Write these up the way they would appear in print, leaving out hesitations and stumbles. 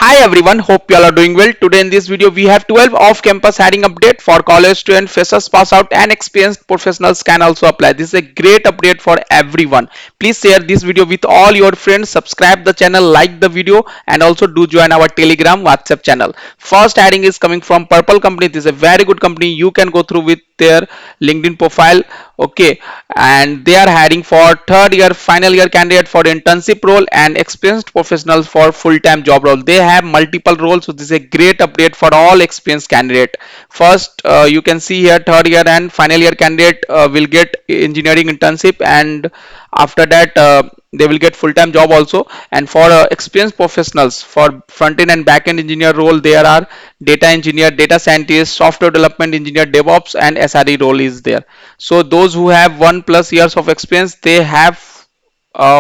Hi everyone, hope you all are doing well. Today in this video we have 12 off-campus hiring update for college student, freshers pass out and experienced professionals can also apply. This is a great update for everyone. Please share this video with all your friends, subscribe the channel, like the video and also do join our Telegram WhatsApp channel. First hiring is coming from Purple Company. This is a very good company. You can go through with their LinkedIn profile. Okay, and they are hiring for third year final year candidate for internship role and experienced professionals for full-time job role. They have multiple roles, so this is a great update for all experienced candidate. First, you can see here third year and final year candidate will get engineering internship, and after that they will get full-time job also. And for experienced professionals for front-end and back-end engineer role, there are data engineer, data scientist, software development engineer, DevOps and SRE role is there. So those who have 1+ years of experience, they have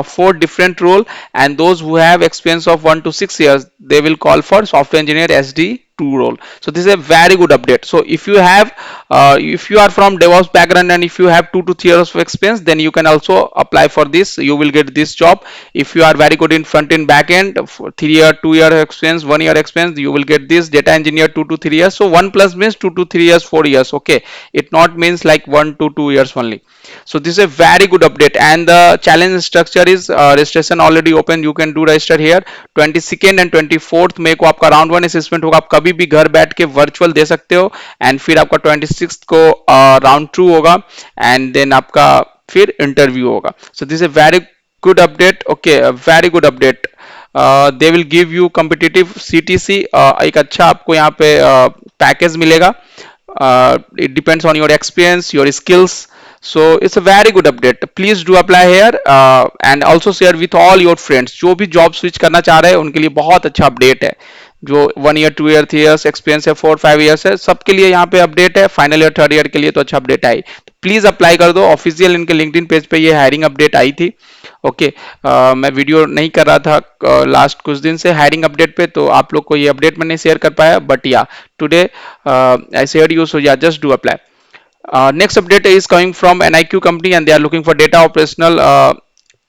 four different role, and those who have experience of 1 to 6 years, they will call for software engineer SD2 role. So this is a very good update. So if you are from DevOps background and if you have 2 to 3 years of experience, then you can also apply for this. You will get this job. If you are very good in front end back end, 3 year, 2 year experience, 1 year experience, you will get this data engineer 2 to 3 years. So 1+ means 2 to 3 years, 4 years. Okay, it not means like 1 to 2 years only. So this is a very good update, and the challenge structure is registration already open. You can do register here. 22nd and 24th में को आपका round one assessment होगा. आप कभी भी घर बैठ के वर्चुअल दे सकते हो, एंड फिर आपका 26th को राउंड टू होगा, एंड देन आपका फिर इंटरव्यू होगा. So this is a very good update. Okay, a very good update. They will give you competitive CTC. एक अच्छा आपको यहाँ पे पैकेज मिलेगा. It depends on your experience, your skills. So it's a very good update. Please do apply here and also share with all your friends. जो भी job switch करना चाह रहे हैं उनके लिए बहुत अच्छा अपडेट है. जो 1 year 2 year 3 years एक्सपीरियंस है, 4 5 years है, सबके लिए यहाँ पे अपडेट है. फाइनल ईयर थर्ड ईयर के लिए तो अच्छा अपडेट आई. तो प्लीज अप्लाई कर दो. ऑफिशियल इनके लिंक्डइन पेज पे ये हायरिंग अपडेट आई थी. ओके, मैं वीडियो नहीं कर रहा था लास्ट कुछ दिन से हायरिंग अपडेट पे, तो आप लोग को ये अपडेट मैं नहीं शेयर कर पाया, बट या टुडे आई शेयर यू. सो या just do apply. Next update is coming from NIQ company, and they are looking for data operational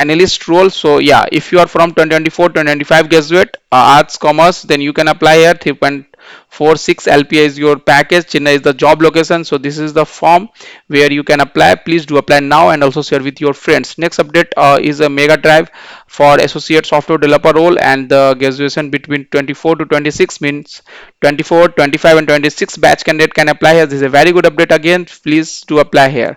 analyst role. So yeah, if you are from 2024 2025 graduate, arts commerce, then you can apply here. 3.46 LPA is your package. Chennai is the job location. So this is the form where you can apply. Please do apply now and also share with your friends. Next update is a mega drive for associate software developer role, and the graduation between 24 to 26 means 24 25 and 26 batch candidate can apply here. This is a very good update. Again, please do apply here.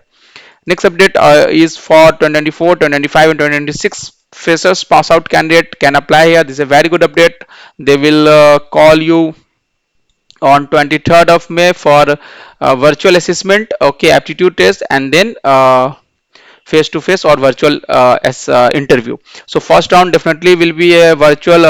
Next update is for 2024 2025 and 2026 freshers pass out candidate can apply here. This is a very good update. They will call you on 23rd of May for virtual assessment, okay, aptitude test, and then face to face or virtual as interview. So first round definitely will be a virtual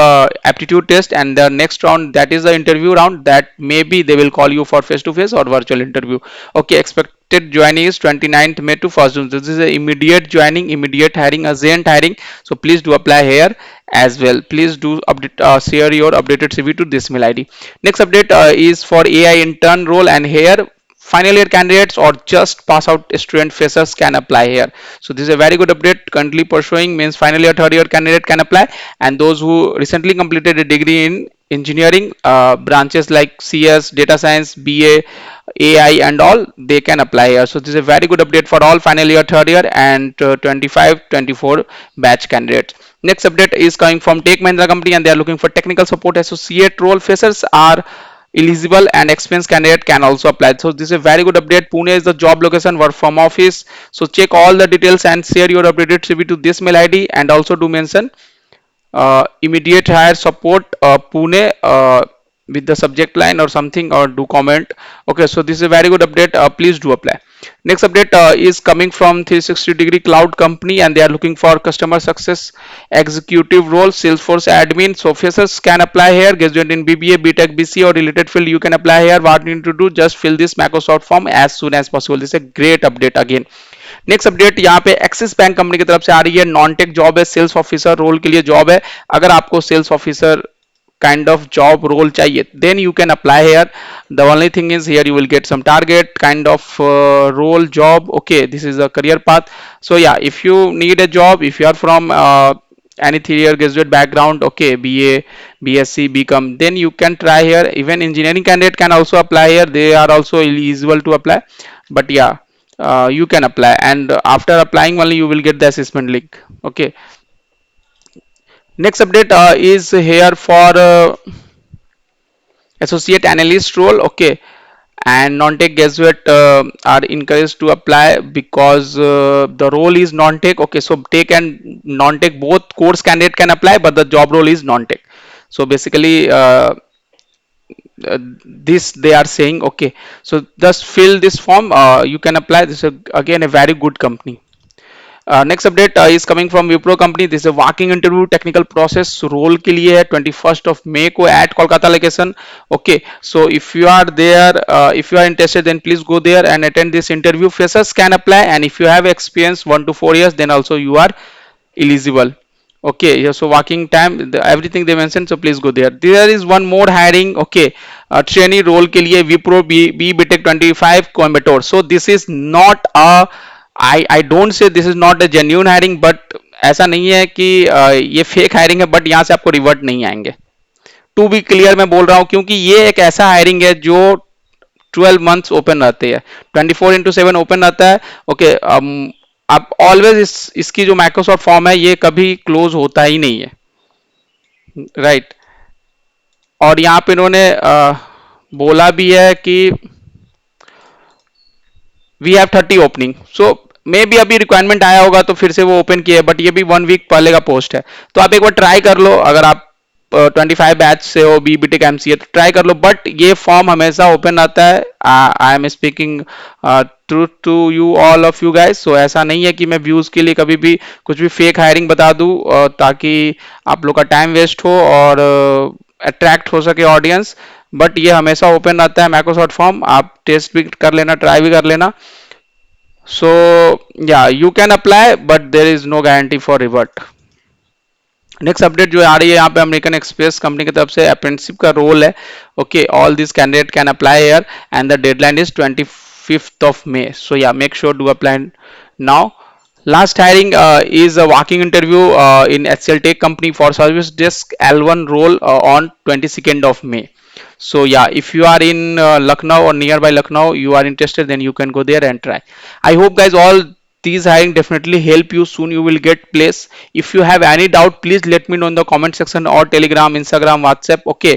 aptitude test, and the next round, that is the interview round, that maybe they will call you for face to face or virtual interview. Okay, expected joining is 29th May to 1st June. This is a immediate joining, immediate hiring, urgent hiring. So please do apply here as well. Please do update, share your updated CV to this mail ID. Next update is for AI intern role, and here final year candidates or just pass out student freshers can apply here. So this is a very good update. Currently pursuing means final year third year candidate can apply, and those who recently completed a degree in engineering branches like CS, data science, BA, AI and all, they can apply here. So this is a very good update for all final year third year and 25-24 batch candidates. Next update is coming from Tech Mahindra company, and they are looking for technical support associate role. Freshers are eligible and experienced candidate can also apply. So this is a very good update. Pune is the job location, work from office. So check all the details and share your updated CV to this mail ID, and also do mention immediate hire support Pune with the subject line or something, or do comment. Okay, so this is a very good update. Please do apply. Next update is coming from 360 degree cloud company, and they are looking for customer success executive role, Salesforce admin. So freshers can apply here. Graduate in BBA, BTech, BC or related field, you can apply here. What you need to do, just fill this Microsoft form as soon as possible. This is a great update again. Next update यहाँ पे axis bank company की तरफ से आ रही है. Non tech job है, sales officer role के लिए जॉब है. अगर आपको sales officer kind of job role चाहिए, then you can apply here. The only thing is here you will get some target kind of role job. Okay, this is a career path. So yeah, if you need a job, if you are from any 3 year graduate background, okay, BA, BSc, BCom, then you can try here. Even engineering candidate can also apply here, they are also eligible to apply. But yeah, you can apply, and after applying only you will get the assessment link. Okay, next update is here for associate analyst role. Okay, and non-tech graduate are encouraged to apply because the role is non-tech. Okay, so tech and non-tech both course candidate can apply, but the job role is non-tech. So basically this they are saying. Okay, so just fill this form, you can apply. This is again a very good company. Next update is coming from Wipro company. This is a walking interview technical process role के लिए है 21st of May को at Kolkata location. Okay, so if you are there, if you are interested, then please go there and attend this interview. Freshers can apply, and if you have experience 1 to 4 years, then also you are eligible. Okay, yeah, so working time, everything they mentioned, so please go there. There is one more hiring. Okay, trainee role के लिए Wipro B BTech 25 Coimbatore. So this is not a, I don't say this is not a genuine hiring, but ऐसा नहीं है कि ये fake hiring है, but यहाँ से आपको रिवर्ट नहीं आएंगे. टू बी क्लियर मैं बोल रहा हूँ, क्योंकि ये एक ऐसा हायरिंग है जो 12 मंथ्स ओपन रहते हैं, 24/7 ओपन रहता है. ओके, आप ऑलवेज इसकी जो माइक्रोसॉफ्ट फॉर्म है ये कभी क्लोज होता ही नहीं है, राइट right? और यहाँ पे इन्होंने बोला भी है कि वी हैव 30 ओपनिंग. सो मे भी अभी रिक्वायरमेंट आया होगा तो फिर से वो ओपन किया है, बट ये भी 1 वीक पहले का पोस्ट है. तो आप एक बार ट्राई कर लो, अगर आप 25 बैच से हो, बी बीटेक एमसीए, तो ट्राई कर लो. बट ये फॉर्म हमेशा ओपन रहता है. I am speaking truth to you, all of you guys. So ऐसा नहीं है कि मैं व्यूज के लिए कभी भी कुछ भी फेक हायरिंग बता दूं ताकि आप लोग का टाइम वेस्ट हो और अट्रैक्ट हो सके ऑडियंस. बट ये हमेशा ओपन रहता है माइक्रोसॉफ्ट फॉर्म, आप टेस्ट भी कर लेना, ट्राई भी कर लेना. So yeah you can apply, but there is no guarantee for revert. Next update जो आ रही है यहाँ पे अमेरिकन एक्सप्रेस कंपनी की तरफ से अप्रेंटिसशिप का रोल है. Okay, all this candidate can apply here and the deadline is 25th of May. So yeah, make sure to apply now. Last hiring is a walking interview in HCL Tech company for service desk L1 role on 22nd of May. So yeah, if you are in Lucknow or nearby Lucknow, you are interested, then you can go there and try. I hope guys all these hiring definitely help you. Soon you will get place. If you have any doubt, please let me know in the comment section or Telegram, Instagram, WhatsApp. Okay,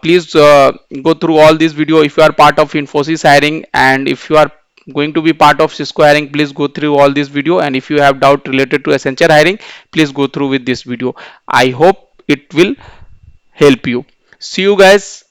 please go through all these video. If you are part of Infosys hiring, and if you are going to be part of Cisco hiring, please go through all this video. And if you have doubt related to Accenture hiring, please go through with this video. I hope it will help you. See you guys